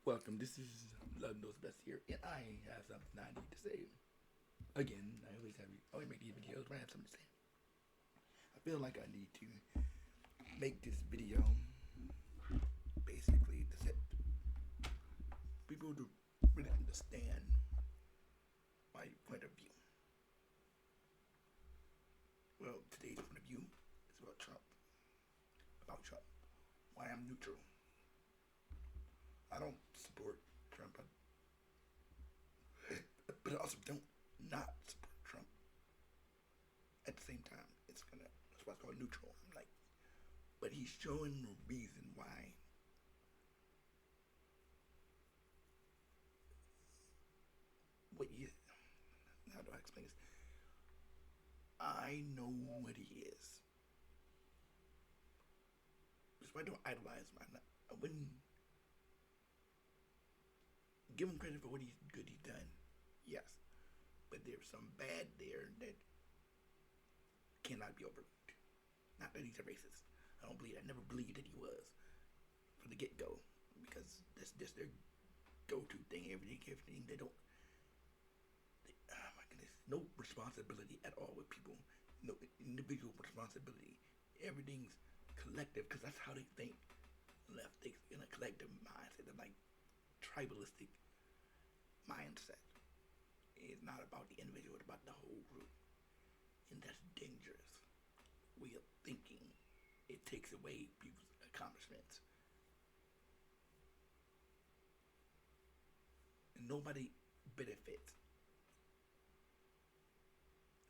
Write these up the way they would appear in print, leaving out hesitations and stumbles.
Welcome. This is Love Knows Best here, and I have something I need to say. Again, I always make these videos when I have something to say. I feel like I need to make this video basically to set people to really understand my point of view. Well, today's point of view is about Trump. About Trump. Why I'm neutral. I don't support Trump, but I also don't not support Trump. At the same time, that's why it's called neutral. I'm like, but he's showing the reason why. What you? How do I explain this? I know what he is. That's why I don't idolize him. I wouldn't give him credit for what he's done. Yes, but there's some bad there that cannot be overlooked. Not that he's a racist. I don't believe. I never believed that he was from the get go, because that's just their go-to thing. Everything they don't. Oh my goodness, no responsibility at all with people. No individual responsibility. Everything's collective because that's how they think. Left thinks in a collective mindset, of like tribalistic mindset. It's not about the individual; it's about the whole group, and that's dangerous way of thinking. It takes away people's accomplishments, and nobody benefits.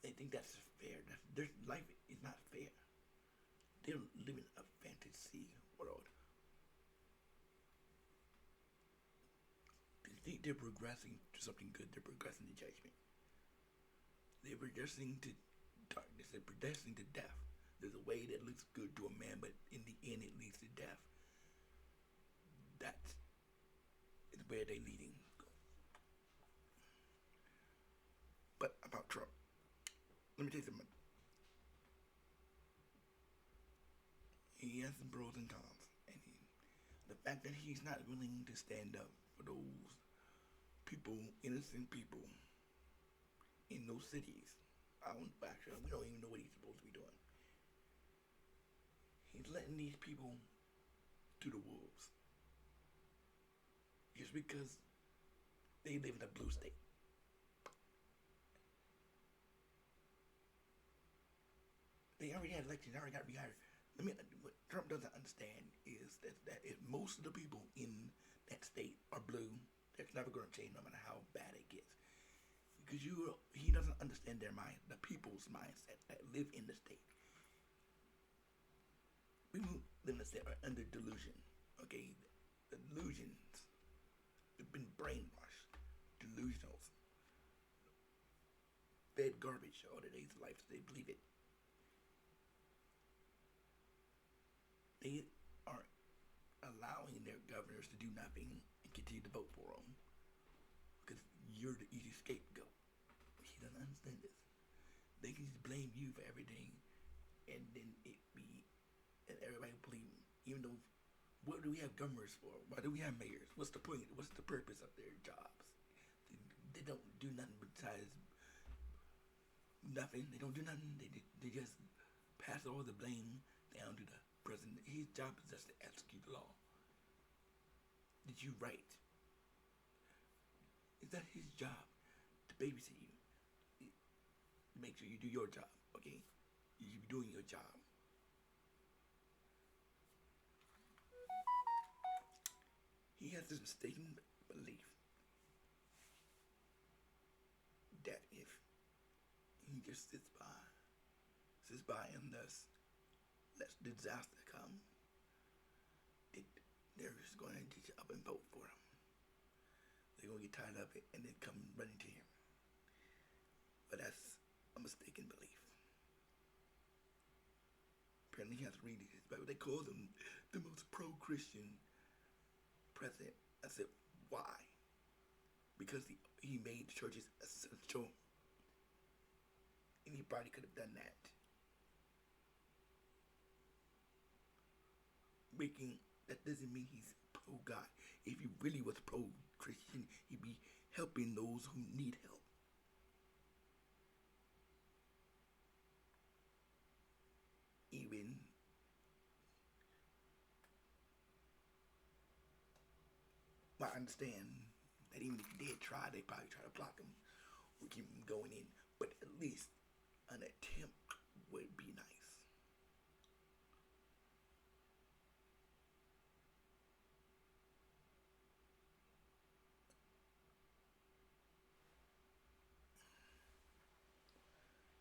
They think that's fair. Their life is not fair. They're living a fantasy world. They think they're progressing to something good. They're progressing to judgment. They're progressing to darkness. They're progressing to death. There's a way that looks good to a man, but in the end, it leads to death. That's where they're leading. But about Trump, let me tell you something. He has some pros and cons, and the fact that he's not willing to stand up for those people, innocent people, in those cities. Actually, we don't even know what he's supposed to be doing. He's letting these people to the wolves just because they live in a blue state. They already had elections. They already got rehired. What Trump doesn't understand is that if most of the people in that state are blue, that's never going to change no matter how bad it gets. Because he doesn't understand their mind, the people's mindset that live in the state. We live in the state are under delusion. Okay, the delusions. They've been brainwashed, delusional, fed garbage all their days of life. So they believe it. They are allowing their governors to do nothing and continue to vote for them because you're the easy scapegoat. He doesn't understand this. They can just blame you for everything, and then and everybody believe them. Even though, what do we have governors for? Why do we have mayors? What's the point? What's the purpose of their jobs? They don't do nothing besides nothing. They don't do nothing. They just pass all the blame down to the president. His job is just to execute the law. Did you write? Is that his job to babysit you? Make sure you do your job, okay? You should be doing your job. He has this mistaken belief that if he just sits by and thus lets disaster come, they're just going to ditch up and vote for him. They're going to get tired of it and then come running to him. But that's a mistaken belief. Apparently he has to read his Bible. They call him the most pro-Christian president. I said, why? Because he made churches essential. Anybody could have done that. That doesn't mean he's Oh God, if he really was pro-Christian, he'd be helping those who need help. Even well, I understand that even if he did try, they probably try to block him or keep him going in. But at least an attempt would be nice.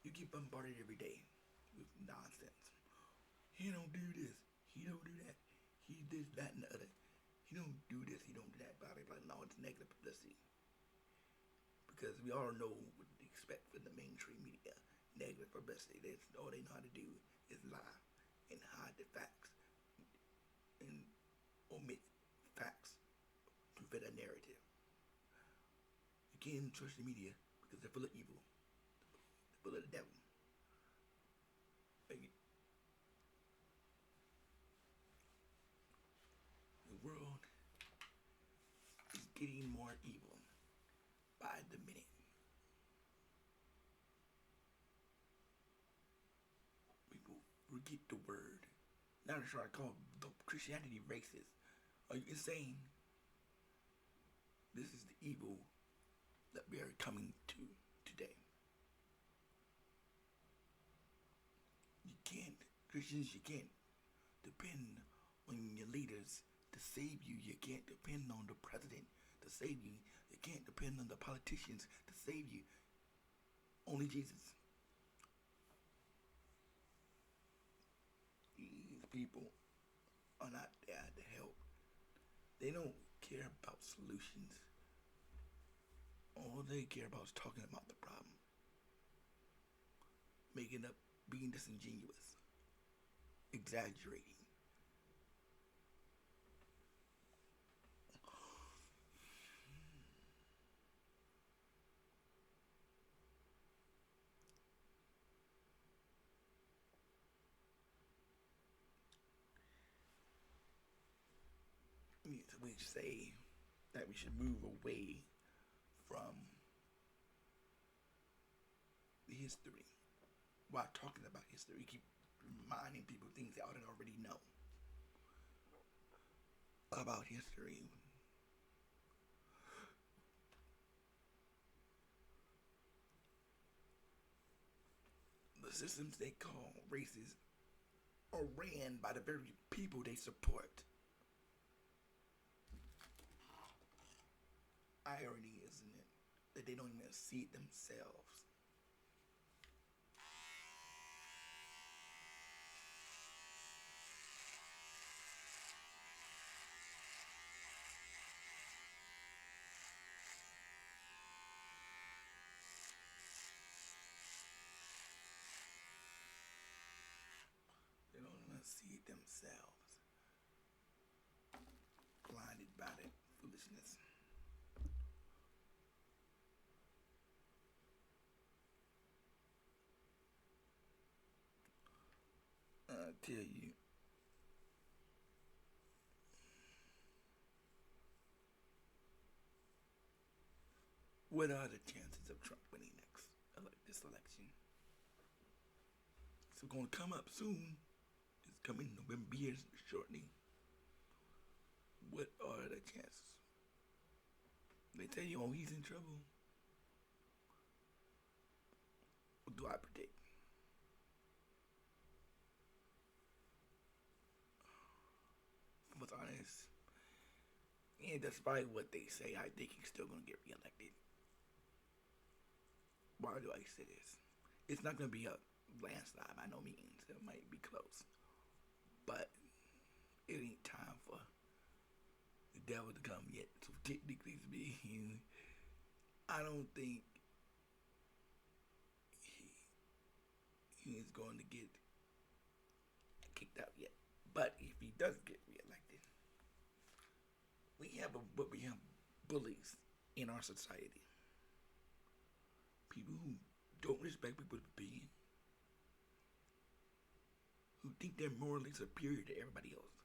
You get bombarded every day with nonsense. He don't do this. He don't do that. He this, that, and the other. He don't do this. He don't do that. Blah blah blah. No, it's negative publicity because we all know what to expect from the mainstream media. Negative publicity. That's all they know how to do is lie and hide the facts and omit facts to fit a narrative. You can't trust the media because they're full of evil. They're full of the devil. Like, the world is getting more evil by the minute. People forget the word. Now they're trying to call Christianity racist. Are you insane? This is the evil that we are coming to today. You can't, Christians, you can't depend on your leaders to save you. You can't depend on the president to save you. You can't depend on the politicians to save you. Only Jesus. These people are not there to help. They don't care about solutions. All they care about is talking about the problem. Making up, being disingenuous. Exaggerating. We say that we should move away from the history. While talking about history, we keep reminding people things they ought to already know about history. The systems they call racist are ran by the very people they support. Irony, isn't it? That they don't even see it themselves. They don't even see it themselves. Blinded by that foolishness. I tell you, what are the chances of Trump winning this election? It's going to come up soon. It's coming November years shortly. What are the chances? They tell you, oh, he's in trouble. What do I predict? If I'm honest, and despite what they say, I think he's still gonna get reelected. Why do I say this? It's not gonna be a landslide by no means. It might be close, but it ain't time for the devil to come yet. So technically speaking, I don't think he is going to get kicked out yet. But if he does get reelected, we have bullies in our society. People who don't respect people's opinion, who think they're morally superior to everybody else.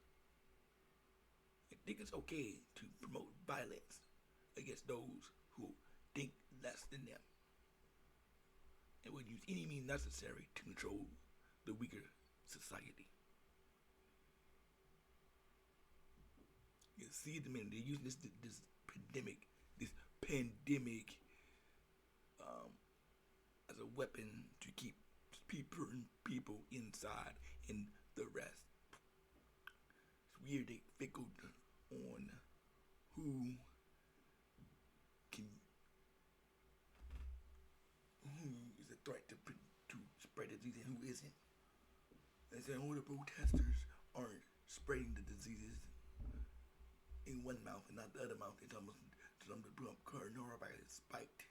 think it's okay to promote violence against those who think less than them, and will use any means necessary to control the weaker society. You see them in they're using this pandemic as a weapon to keep people inside and the rest. It's weird they fickled on who can who is a threat to spread the disease and who isn't. They say all the protesters aren't spreading the diseases in one mouth and not the other mouth. It's almost some of the coronavirus spiked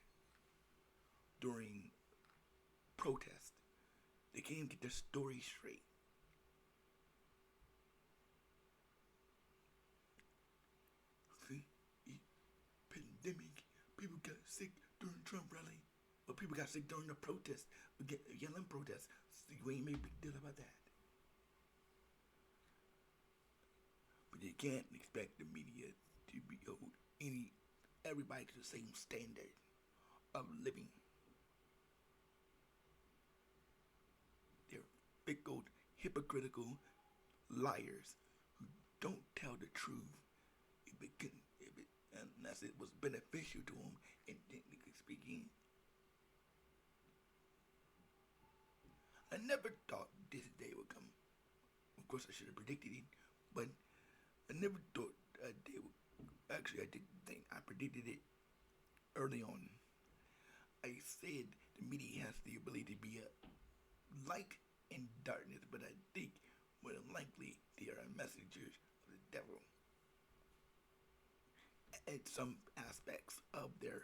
during protest. They can't even get their story straight. See, pandemic. People got sick during Trump rally, but people got sick during the protest. We get yelling protests. So you ain't made a big deal about that. But you can't expect the media to be hold everybody to the same standard of living. They're fickle, hypocritical liars who don't tell the truth unless it was beneficial to them, and technically speaking. I never thought this day would come. Of course, I should have predicted it, but I never thought a day would. Actually, I didn't think I predicted it early on. I said the media has the ability to be a light and darkness, but I think more than likely they are messengers of the devil. At some aspects of their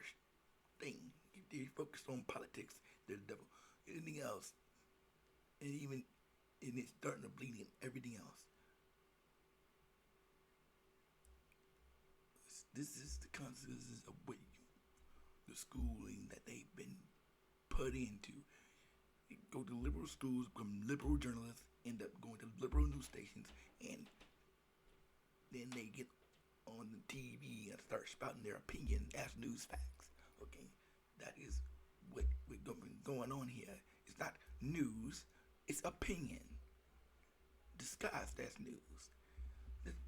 thing, if they focus on politics, they're the devil. Anything else, and even and it's starting to bleed in everything else. This is the consequences of what the schooling that they've been put into. They go to liberal schools, become liberal journalists, end up going to liberal news stations, and then they get on the TV and start spouting their opinion as news facts. Okay, that is what's going on here. It's not news; it's opinion disguised as news.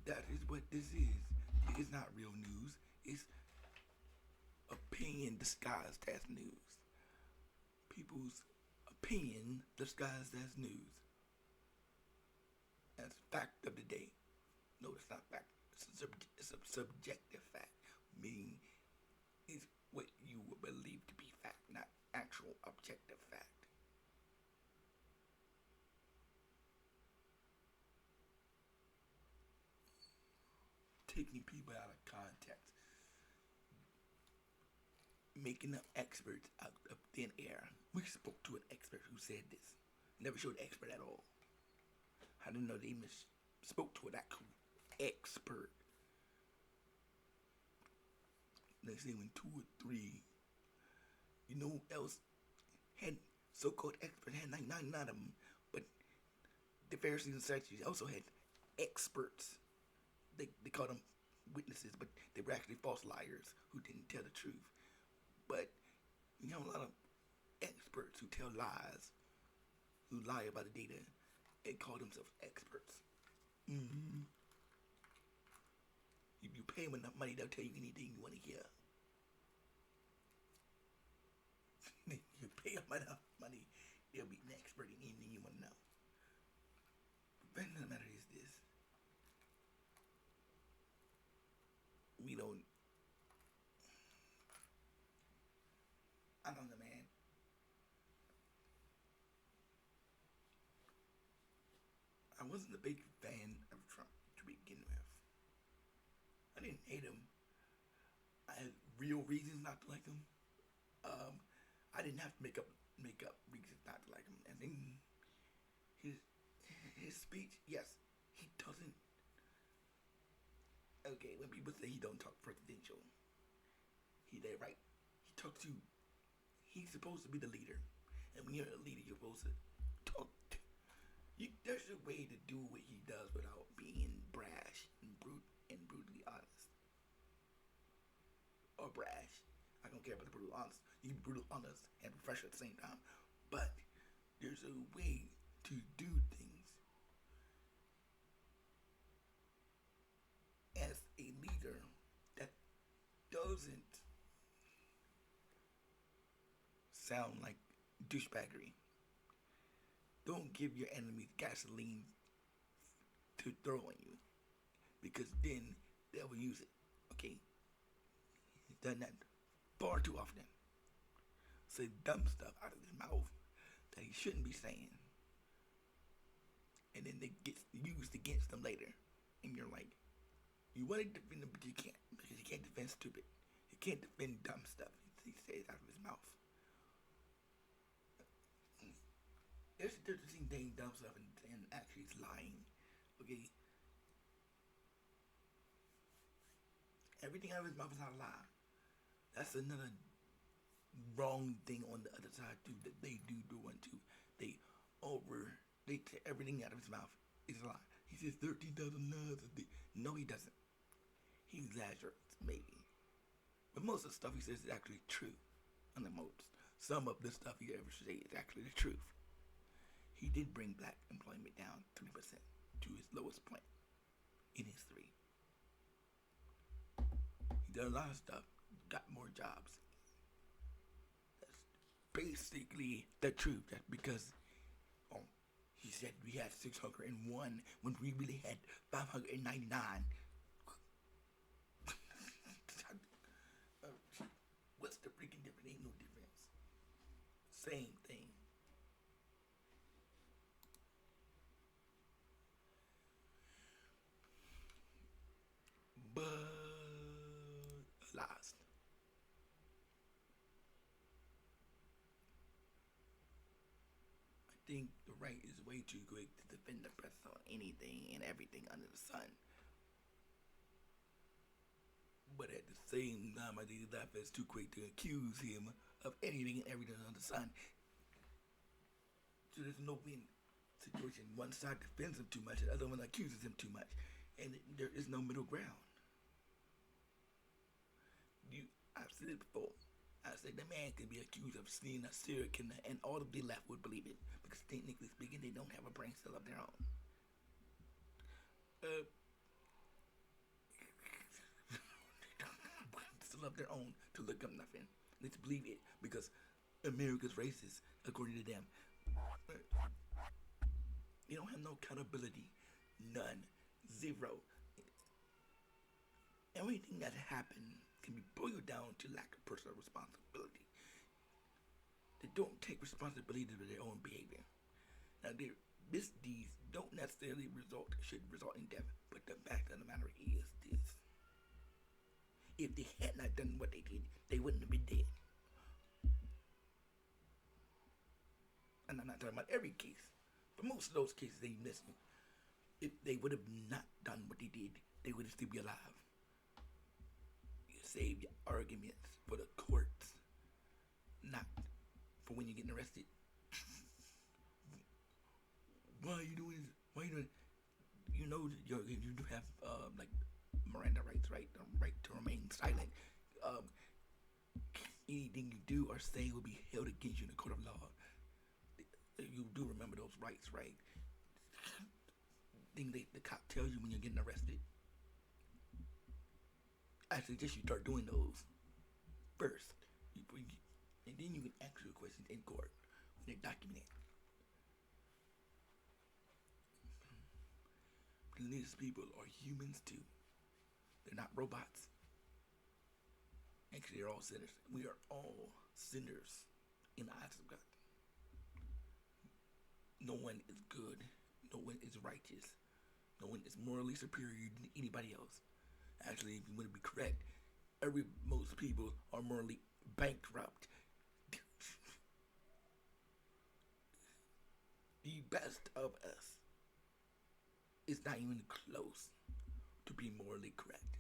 That is what this is. It's not real news. It's opinion disguised as news. People's opinion disguised as news. As fact of the day. No, it's not fact. It's a subjective fact. Meaning it's what you would believe to be fact, not actual objective fact. Taking people out of context, making up experts out of thin air. We spoke to an expert who said this. Never showed an expert at all. I didn't know they even spoke to an actual expert. They say when 2 or 3, you know who else had so-called experts, had 99 of them, but the Pharisees and Sadducees also had experts. They called them witnesses, but they were actually false liars who didn't tell the truth. But you have a lot of experts who tell lies, who lie about the data, and call themselves experts. Mm-hmm. If you pay them enough money, they'll tell you anything you want to hear. You pay them enough money, they'll be an expert in anything you want to know. The fact of the matter is this. We don't. I don't know, man. I wasn't a big fan of Trump to begin with. I didn't hate him. I had real reasons not to like him. I didn't have to make up reasons not to like him. And then his speech, yes, he doesn't. Okay, when people say he don't talk presidential, they're right. He talks to. He's supposed to be the leader, and when you're a leader, you're supposed to talk. There's a way to do what he does without being brash and brutally or brash. I don't care about the brutal honest. You can be brutal honest and professional at the same time. But there's a way to do things as a leader that doesn't sound like douchebaggery. Don't give your enemies gasoline to throw on you, because then they will use it. Okay? He's done that far too often. Say dumb stuff out of his mouth that he shouldn't be saying. And then it gets used against them later. And you're like, you want to defend him, but you can't. Because you can't defend stupid. You can't defend dumb stuff he says out of his mouth. There's a difference between saying dumb stuff and actually lying. Okay? Everything out of his mouth is not a lie. That's another wrong thing on the other side too, that they do one too. They say everything out of his mouth is a lie. He says 13,000 lies a day. No, he doesn't. He exaggerates, maybe. But most of the stuff he says is actually true. And the most. Some of the stuff he ever says is actually the truth. He did bring black employment down 3% to his lowest point in history. He did a lot of stuff, got more jobs. That's basically the truth. That's because he said we had 601 when we really had 599. What's the freaking difference? Ain't no difference. Same thing. But last, I think the right is way too quick to defend the president on anything and everything under the sun. But at the same time, I think the left is too quick to accuse him of anything and everything under the sun. So there's no win situation. One side defends him too much, the other one accuses him too much, and there is no middle ground. I've said it before. I said the man could be accused of stealing a serial killer, and all of the left would believe it, because technically speaking, they don't have a brain cell of their own. Still of their own to look up nothing. Let's believe it, because America's racist, according to them. They don't have no accountability. None. Zero. Everything that happened can be boiled down to lack of personal responsibility. They don't take responsibility for their own behavior. Now, their misdeeds don't necessarily should result in death, but the fact of the matter is this. If they had not done what they did, they wouldn't have been dead. And I'm not talking about every case, but most of those cases they missed. If they would have not done what they did, they would still be alive. You save your arguments for the courts, not for when you're getting arrested. Why are you doing this? Why are you doing? You know, you do have like Miranda rights, right? The right to remain silent. Anything you do or say will be held against you in the court of law. You do remember those rights, right? Thing the cop tells you when you're getting arrested. I suggest you start doing those first, and then you can ask your questions in court when they document it. These people are humans too. They're not robots. Actually, they're all sinners. We are all sinners in the eyes of God. No one is good. No one is righteous. No one is morally superior than anybody else. Actually, if you want to be correct, most people are morally bankrupt. The best of us is not even close to being morally correct.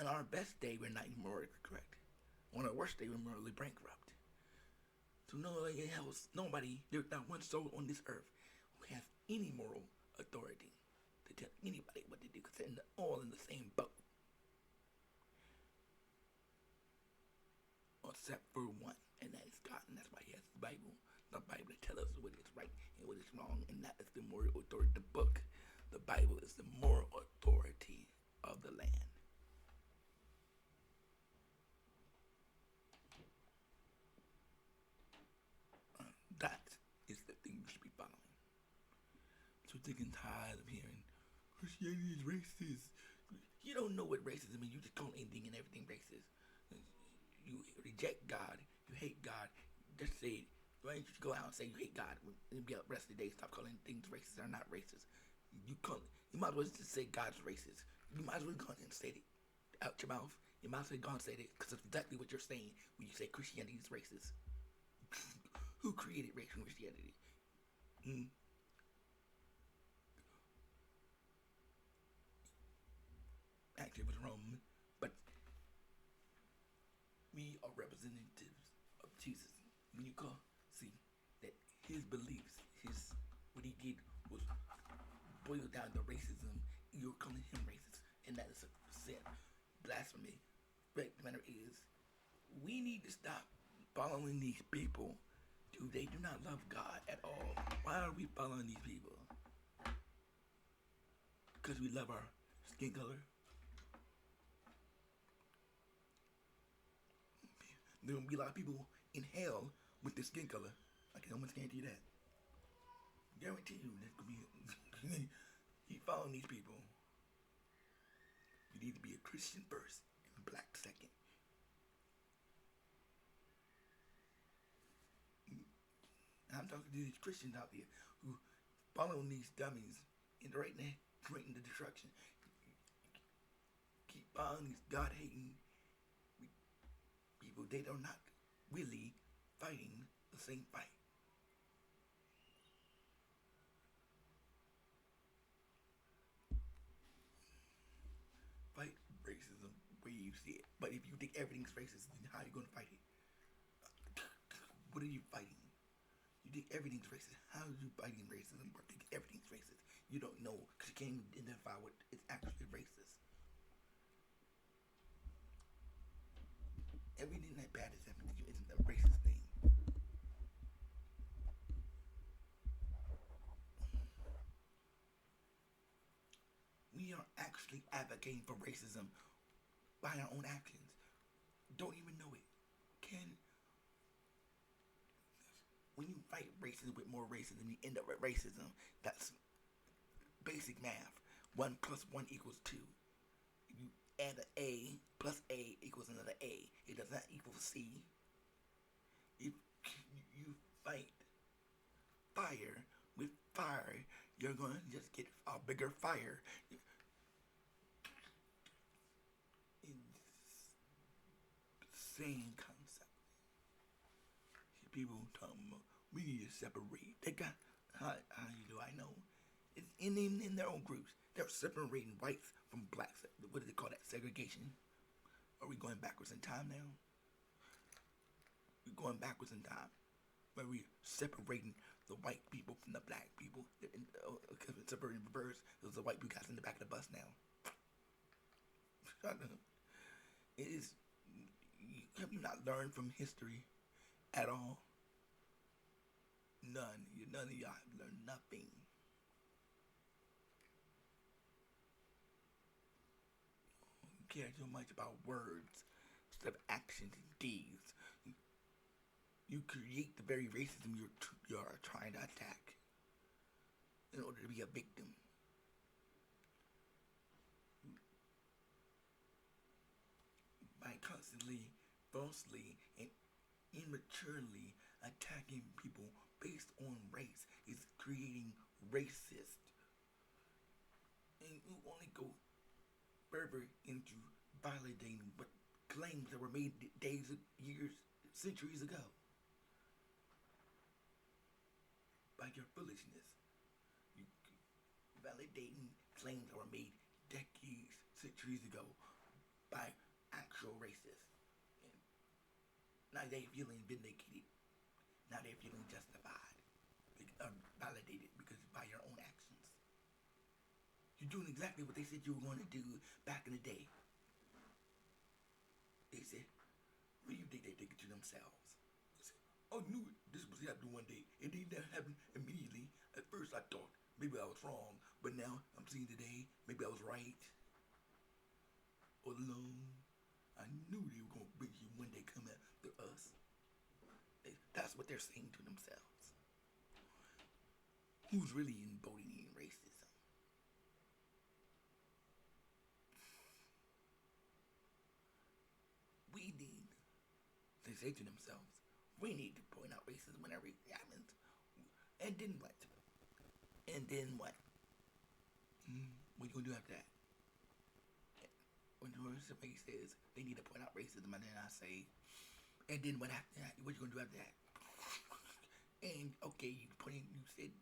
On our best day, we're not even morally correct. On our worst day, we're morally bankrupt. So nobody else, there's not one soul on this earth who has any moral authority to tell anybody what to do, because they're all in the same boat. except for one, and that is God, and that's why He has the Bible to tell us what is right and what is wrong, and that is the moral authority. The book, the Bible, is the moral authority of the land. That is the thing you should be following. So sick and tired of hearing Christianity is racist. You don't know what racism is. You just call anything and everything racist. You reject God. You hate God. Just say it. Why don't you go out and say you hate God and be out the rest of the day? Stop calling things racist or not racist. You might as well just say God's racist. You might as well go and say it out your mouth. You might as well go and say it because it's exactly what you're saying when you say Christianity is racist. Who created race and Christianity? Actually, it was Rome, but we are representatives of Jesus. When you see that his beliefs, what he did was boil down to racism, you're calling him racist, and that is a sin, blasphemy. But the matter is, we need to stop following these people. Dude, they do not love God at all. Why are we following these people? Because we love our skin color. There will be a lot of people in hell with their skin color. I can almost guarantee that. Guarantee you there's gonna be you following these people. You need to be a Christian first and black second. And I'm talking to these Christians out there who following these dummies and right now in the destruction. Keep following these God hating people. They are not really fighting the same fight. Fight racism where you see it. But if you think everything's racist, then how are you going to fight it? What are you fighting? You think everything's racist. How are you fighting racism or think everything's racist? You don't know because you can't identify what is actually racist. Everything that bad is happening to you isn't a racist thing. We are actually advocating for racism by our own actions. Don't even know it. When you fight racism with more racism, you end up with racism. That's basic math. 1 plus 1 equals 2. You add an A plus A equals another A. It does not equal C. If you fight fire with fire, you're going to just get a bigger fire. Same concept. People talking about we need to separate. They got how you do I know? It's in their own groups. They're separating whites from blacks. What do they call that? Segregation. Are we going backwards in time now? We're going backwards in time. Where we're separating the white people from the black people. Because it's separating reverse. There's the white people guys in the back of the bus now. It is. Have you not learned from history at all? None of y'all have learned nothing. You care so much about words instead of actions and deeds. You create the very racism you're trying to attack in order to be a victim. By constantly, falsely, and immaturely attacking people based on race is creating racist. And you only go further into validating what claims that were made days, years, centuries ago. By your foolishness, you validating claims that were made decades, centuries ago by actual racists. And now they're feeling vindicated. Now they're feeling justified, validated because by your own actions. You're doing exactly what they said you were going to do back in the day. They said, what do you think they did? thinking to themselves, "Oh, I knew this was happening one day. It didn't happen immediately. At first, I thought maybe I was wrong, but now I'm seeing today maybe I was right. All along, I knew they were gonna bring you one day come after us." That's what they're saying to themselves. Who's really embodying racism? We need, they say to themselves, we need to point out racism whenever it happens. And then what? And then what? What you gonna do after that? When somebody says they need to point out racism, and then I say, and then what after that? What you gonna do after that? And okay, you said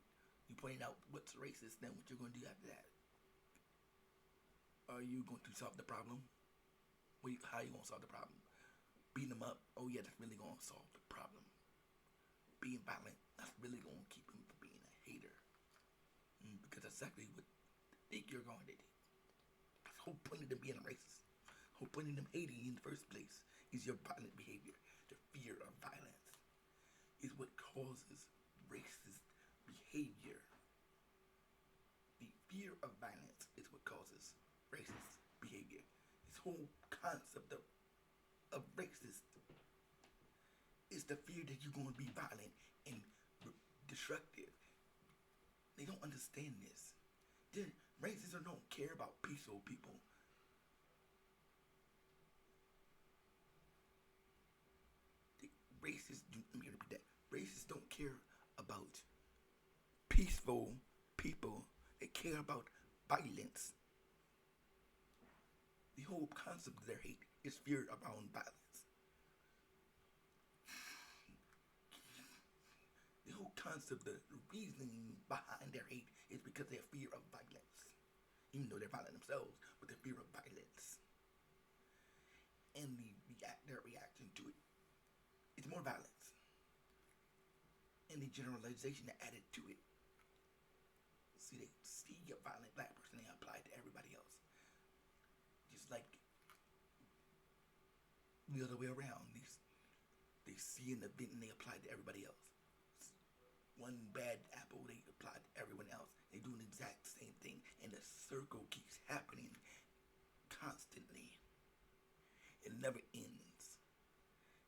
you pointed out what's racist. Then what you gonna do after that? Are you going to solve the problem? How are you gonna solve the problem? Beating them up? Oh yeah, that's really gonna solve the problem. Being violent? That's really gonna keep him from being a hater. Because that's exactly what they think you're going to do. The whole point of them being a racist, the whole point of them hating you in the first place is your violent behavior. The fear of violence is what causes racist behavior. The fear of violence is what causes racist behavior. This whole concept of racist is the fear that you're going to be violent and destructive. They don't understand this. Racists don't care about peaceful people. Racists don't care about peaceful people. They care about violence. The whole concept of their hate is fear around violence. The whole concept, the reasoning behind their hate is because they have fear of violence. Even though they're violent themselves, but the fear of violence. And their reaction to it is more violence. And the generalization that added to it. See, they see a violent black person, they apply it to everybody else. Just like the other way around. They see an event and they apply it to everybody else. One bad apple, they apply it to everyone else. They do an exact same thing, and the circle keeps happening constantly. It never ends.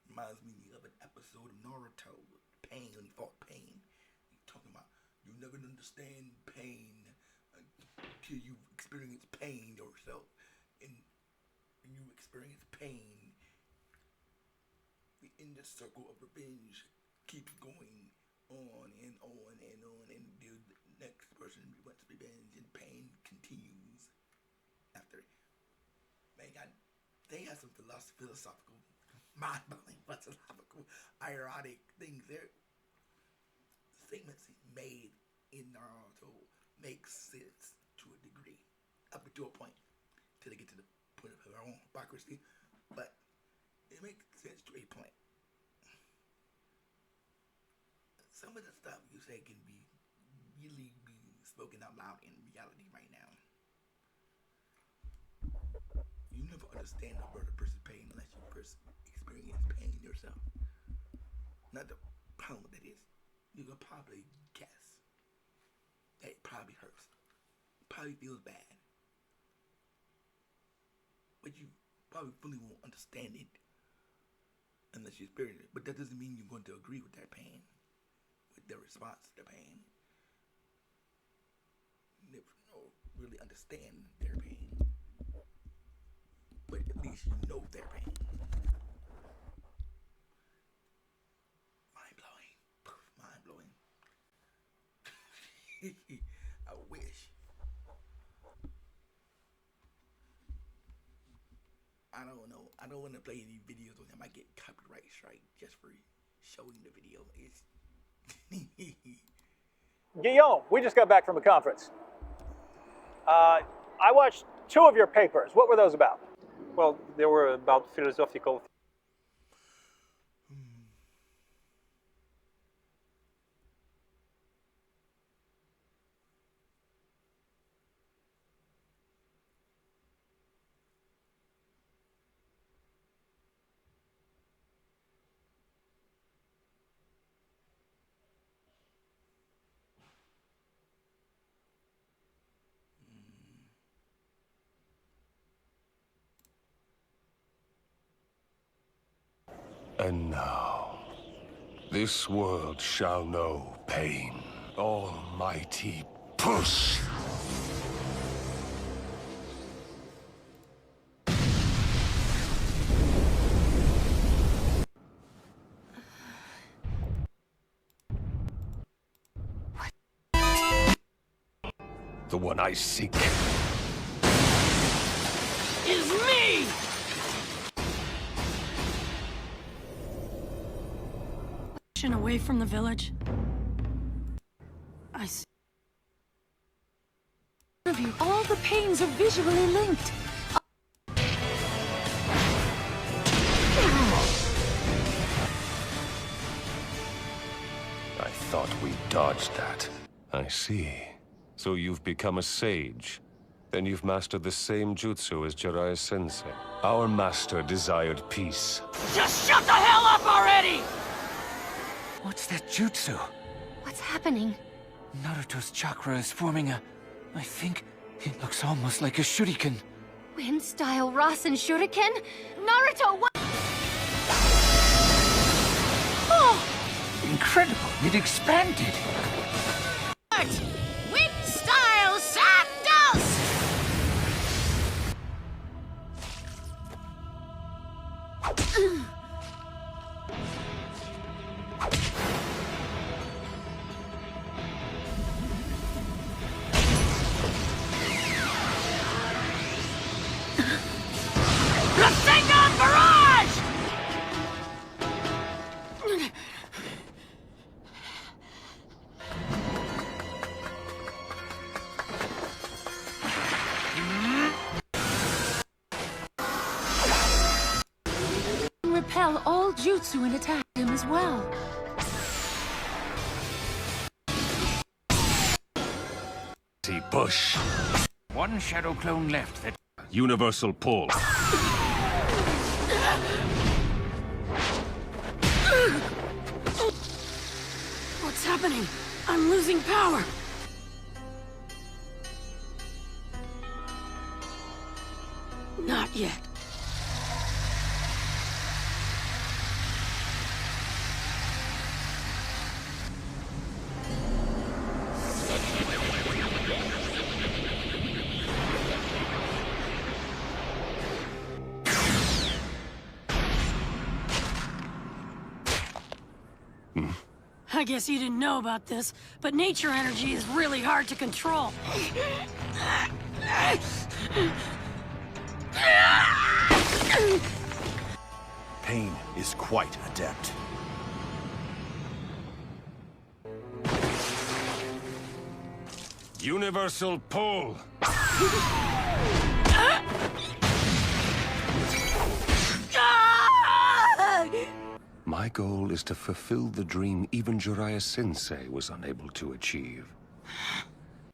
Reminds me of an episode of Naruto with Pain, when he fought Pain. He's talking about you never understand pain until you experience pain yourself. And when you experience pain, in the circle of revenge keeps going on and on and on, and the next person wants revenge, and pain continues after. Man, they have some philosophical, mind-blowing, philosophical, ironic things there. Statements made in Naruto make sense to a degree, up to a point, till they get to the point of their own hypocrisy. But it makes sense to a point. Some of the stuff you say can really be spoken out loud in reality right now. You never understand the word of person's pain unless you first experience pain yourself. Not the problem that is. You can probably guess that it probably hurts. It probably feels bad. But you probably fully won't understand it unless you experience it. But that doesn't mean you're going to agree with that pain, with the response to the pain. You never really understand their pain. But at least you know their pain. Mind-blowing. I wish. I don't know. I don't want to play any videos on them. I get copyright strike just for showing the video. Guillaume, we just got back from a conference. I watched 2 of your papers. What were those about? Well, they were about philosophical. And now, this world shall know pain. Almighty push! The one I seek. Is me! Away from the village. I see. All the pains are visually linked. I thought we dodged that. I see. So you've become a sage. Then you've mastered the same jutsu as Jiraiya Sensei. Our master desired peace. Just shut the hell up already! What's that jutsu? What's happening? Naruto's chakra is forming I think it looks almost like a shuriken. Wind-style Rasen Shuriken? Naruto, what? Oh! Incredible, it expanded. Wind-style Zapdos! Rasengan Barrage! Repel all jutsu and attack him as well. See Bush. One shadow clone left that... Universal pull. What's happening? I'm losing power. Not yet. I guess you didn't know about this, but nature energy is really hard to control. Pain is quite adept. Universal pull. My goal is to fulfill the dream even Jiraiya Sensei was unable to achieve.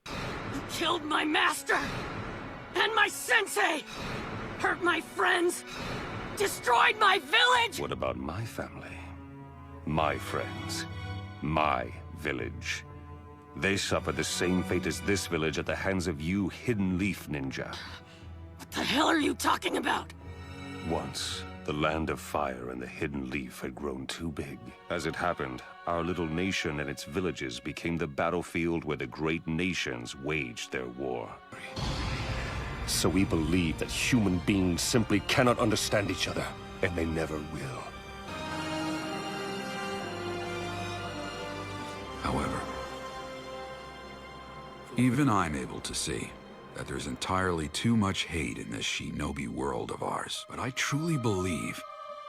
You killed my master! And my sensei! Hurt my friends! Destroyed my village! What about my family? My friends? My village? They suffered the same fate as this village at the hands of you, Hidden Leaf Ninja. What the hell are you talking about? Once, the Land of Fire and the Hidden Leaf had grown too big. As it happened, our little nation and its villages became the battlefield where the great nations waged their war. So we believe that human beings simply cannot understand each other, and they never will. However, even I'm able to see that there's entirely too much hate in this shinobi world of ours. But I truly believe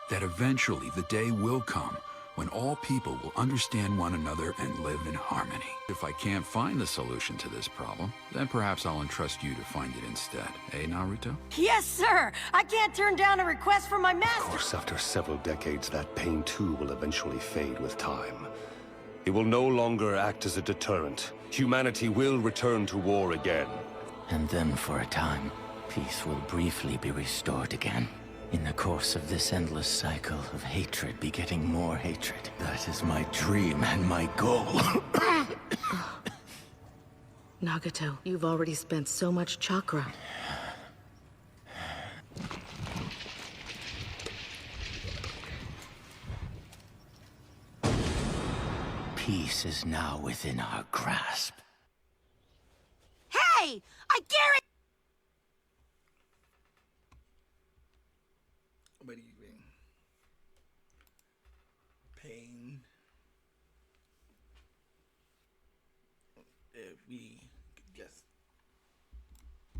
that eventually the day will come when all people will understand one another and live in harmony. If I can't find the solution to this problem, then perhaps I'll entrust you to find it instead. Eh, Naruto? Yes, sir! I can't turn down a request from my Of master! course, after several decades, that pain too will eventually fade with time. It will no longer act as a deterrent. Humanity will return to war again. And then for a time, peace will briefly be restored again. In the course of this endless cycle of hatred begetting more hatred. That is my dream and my goal. Nagato, you've already spent so much chakra. peace is now within our grasp. Hey! I guarantee... What do you think? Pain. If we could just...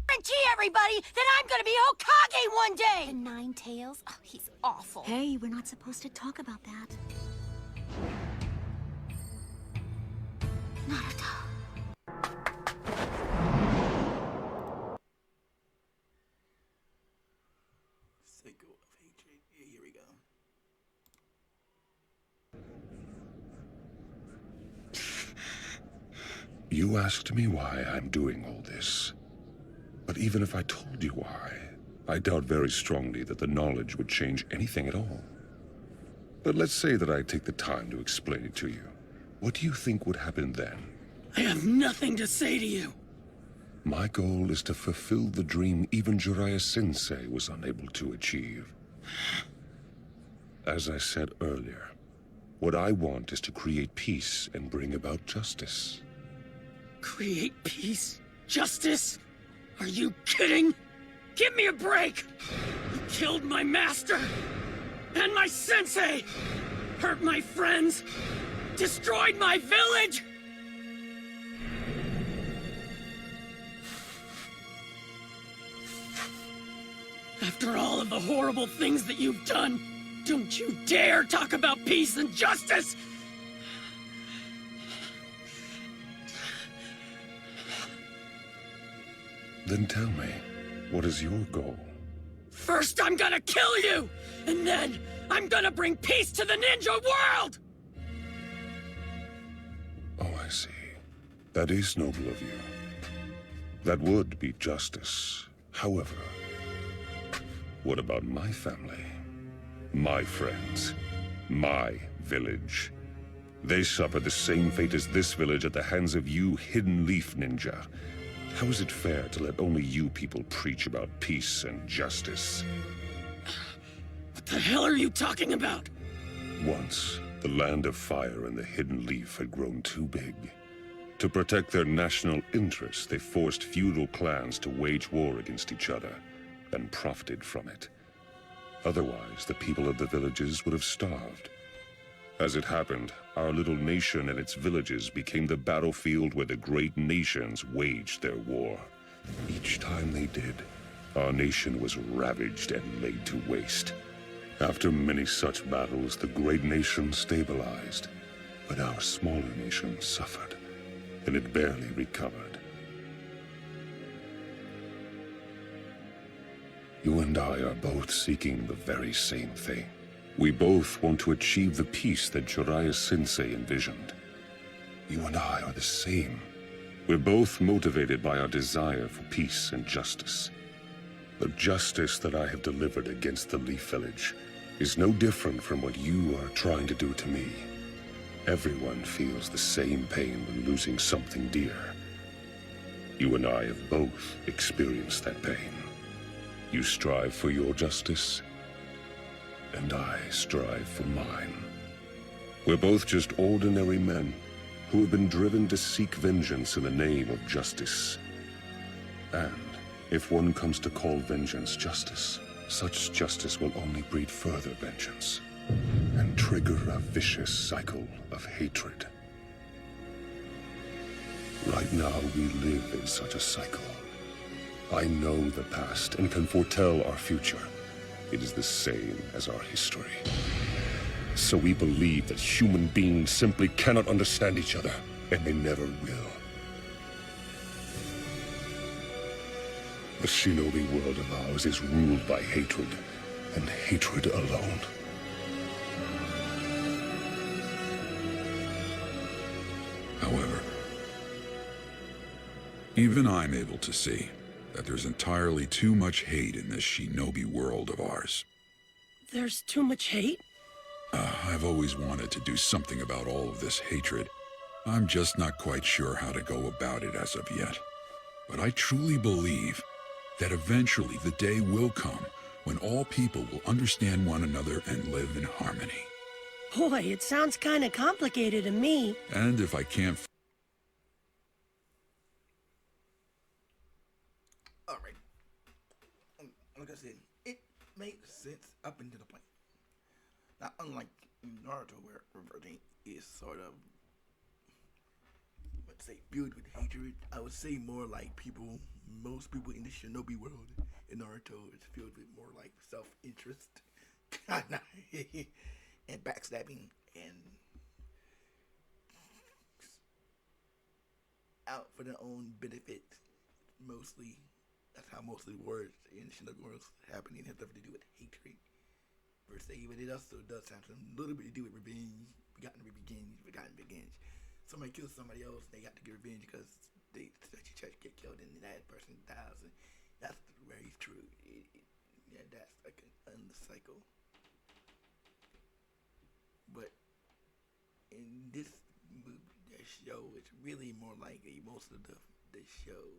guarantee everybody that I'm gonna be Hokage one day! The Nine Tails? Oh, he's awful. Hey, we're not supposed to talk about that. Naruto. Cycle of hatred. Yeah, here we go. You asked me why I'm doing all this. But even if I told you why, I doubt very strongly that the knowledge would change anything at all. But let's say that I take the time to explain it to you. What do you think would happen then? I have nothing to say to you. My goal is to fulfill the dream even Jiraiya Sensei was unable to achieve. As I said earlier, what I want is to create peace and bring about justice. Create peace? Justice? Are you kidding? Give me a break! You killed my master! And my sensei! Hurt my friends! Destroyed my village! After all of the horrible things that you've done, don't you dare talk about peace and justice! Then tell me, what is your goal? First I'm gonna kill you! And then I'm gonna bring peace to the ninja world! Oh, I see. That is noble of you. That would be justice. However, what about my family? My friends? My village? They suffered the same fate as this village at the hands of you, Hidden Leaf Ninja. How is it fair to let only you people preach about peace and justice? What the hell are you talking about? Once, the Land of Fire and the Hidden Leaf had grown too big. To protect their national interests, they forced feudal clans to wage war against each other, and profited from it. Otherwise, the people of the villages would have starved. As it happened, our little nation and its villages became the battlefield where the great nations waged their war. Each time they did, our nation was ravaged and laid to waste. After many such battles, the great nation stabilized, but our smaller nation suffered, and it barely recovered. You and I are both seeking the very same thing. We both want to achieve the peace that Jiraiya Sensei envisioned. You and I are the same. We're both motivated by our desire for peace and justice. The justice that I have delivered against the Leaf Village is no different from what you are trying to do to me. Everyone feels the same pain when losing something dear. You and I have both experienced that pain. You strive for your justice, and I strive for mine. We're both just ordinary men who have been driven to seek vengeance in the name of justice. And if one comes to call vengeance justice, such justice will only breed further vengeance and trigger a vicious cycle of hatred. Right now, we live in such a cycle. I know the past and can foretell our future. It is the same as our history. So we believe that human beings simply cannot understand each other, and they never will. The shinobi world of ours is ruled by hatred, and hatred alone. However, even I'm able to see that there's entirely too much hate in this shinobi world of ours. There's too much hate? I've always wanted to do something about all of this hatred. I'm just not quite sure how to go about it as of yet. But I truly believe that eventually the day will come when all people will understand one another and live in harmony. Boy, it sounds kind of complicated to me. And if I can't Alright. Like I said, it makes sense up until the point. Now, unlike Naruto, where everything is sort of, let's say, filled with hatred, I would say more like most people in the shinobi world in Naruto is filled with more like self-interest and backstabbing and out for their own benefit. Mostly, that's how mostly words in shinobi world happen. It has nothing to do with hatred per se, but it also does have some little bit to do with revenge. Forgotten revenge. Somebody kills somebody else, they got to get revenge because they such a church get killed and that person dies. And that's very true. Yeah, that's like an cycle. But in this movie, the show, it's really more like most of the show.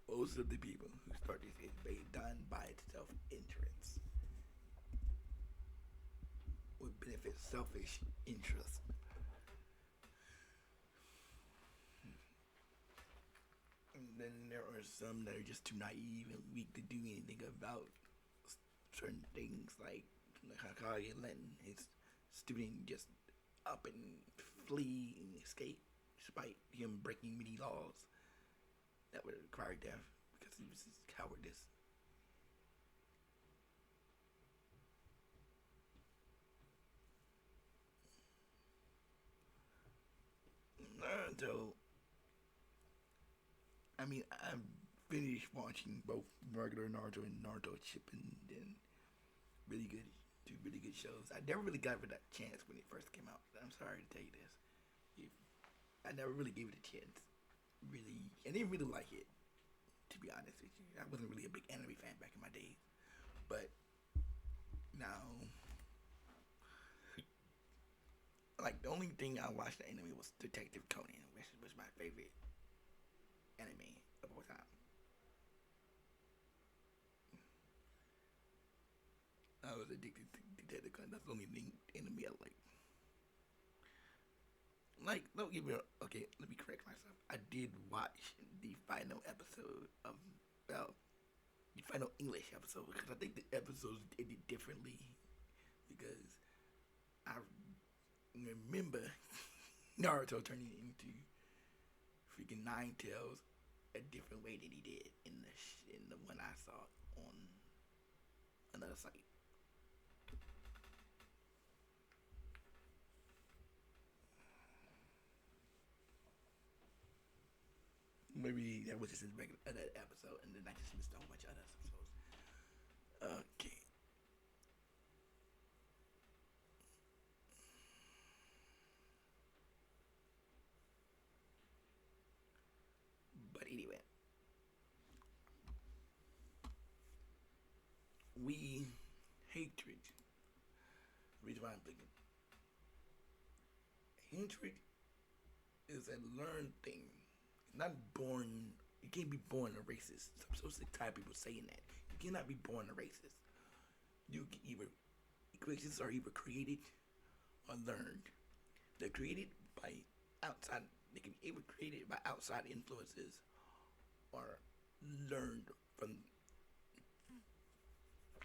Most of the people who start this is done by self-interest. Would benefit selfish interest. And then there are some that are just too naive and weak to do anything about certain things, like Hakage letting his student just up and flee and escape despite him breaking many laws that would require death because he was his cowardice. Naruto, I mean, I've finished watching both regular Naruto and Naruto Shippuden. Two really good shows. I never really got it that chance when it first came out. I'm sorry to tell you this. I never really gave it a chance. Really, I didn't really like it, to be honest with you. I wasn't really a big anime fan back in my days. But now, like, the only thing I watched the anime was Detective Conan, which was my favorite anime of all time. I was addicted to Detective Conan. That's the only anime I like. Like, don't give me okay, let me correct myself. I did watch the final episode of, the final English episode, because I think the episodes ended differently, because I remember Naruto turning into freaking Nine Tails a different way than he did in the one I saw on another site. Maybe that was just in that episode, and then I just missed a whole bunch of other episodes. Okay. But anyway, hatred. The reason why I'm thinking hatred is a learned thing. Not born. You can't be born a racist. I'm so sick tired of people saying that. You cannot be born a racist. Racists are either created or learned. They're created by outside. They can be either created by outside influences or learned from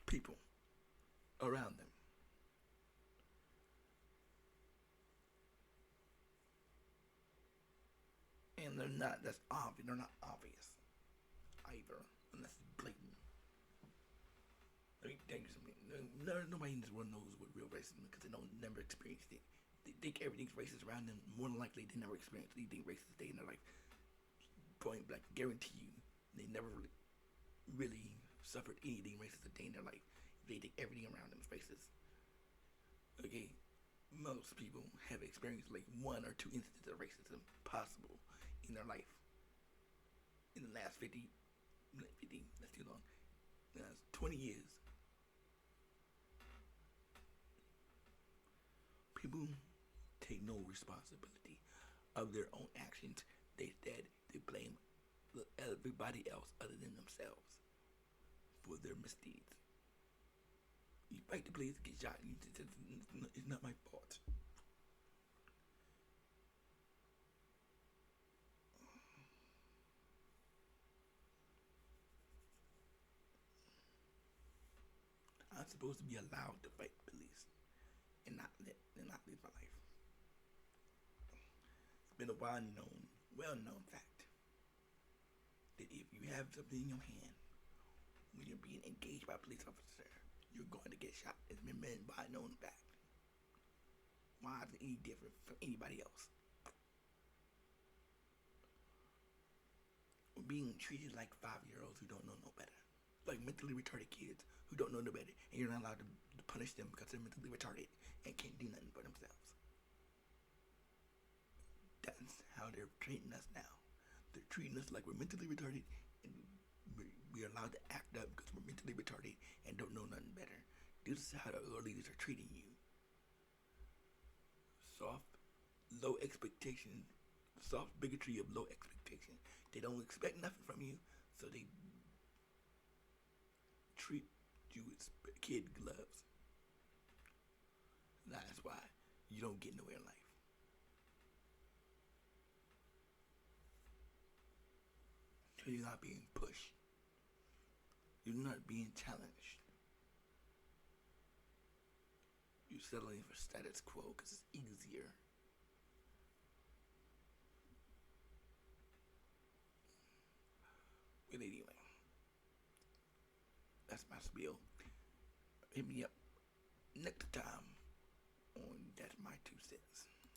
people around them. And they're not obvious either, unless it's blatant. Let me tell you something. Nobody in this world knows what real racism is because they never experienced it. They think everything's racist around them. More than likely, they never experienced anything racist day in their life. Point blank, guarantee you, they never really suffered anything racist a day in their life. They think everything around them is racist. Okay, most people have experienced like one or two instances of racism possible in their life in the last 50, that's too long, that's 20 years. People take no responsibility of their own actions. They blame everybody else other than themselves for their misdeeds. You fight the police, get shot. It's not my fault. I'm supposed to be allowed to fight the police and not lose my life. It's been a well-known fact that if you have something in your hand when you're being engaged by a police officer, you're going to get shot. It's been made by a known fact. Why is it any different from anybody else? We're being treated like 5-year-olds who don't know no better. Like mentally retarded kids who don't know no better, and you're not allowed to punish them because they're mentally retarded and can't do nothing for themselves. That's how they're treating us now. They're treating us like we're mentally retarded, and we're allowed to act up because we're mentally retarded and don't know nothing better. This is how the leaders are treating you. Soft, low expectations, soft bigotry of low expectation. They don't expect nothing from you, so they treat you with kid gloves. That's why you don't get nowhere in life. So you're not being pushed. You're not being challenged. You're settling for status quo because it's easier. But anyway, that's my spiel. Hit me up next time on That's My 2 Cents.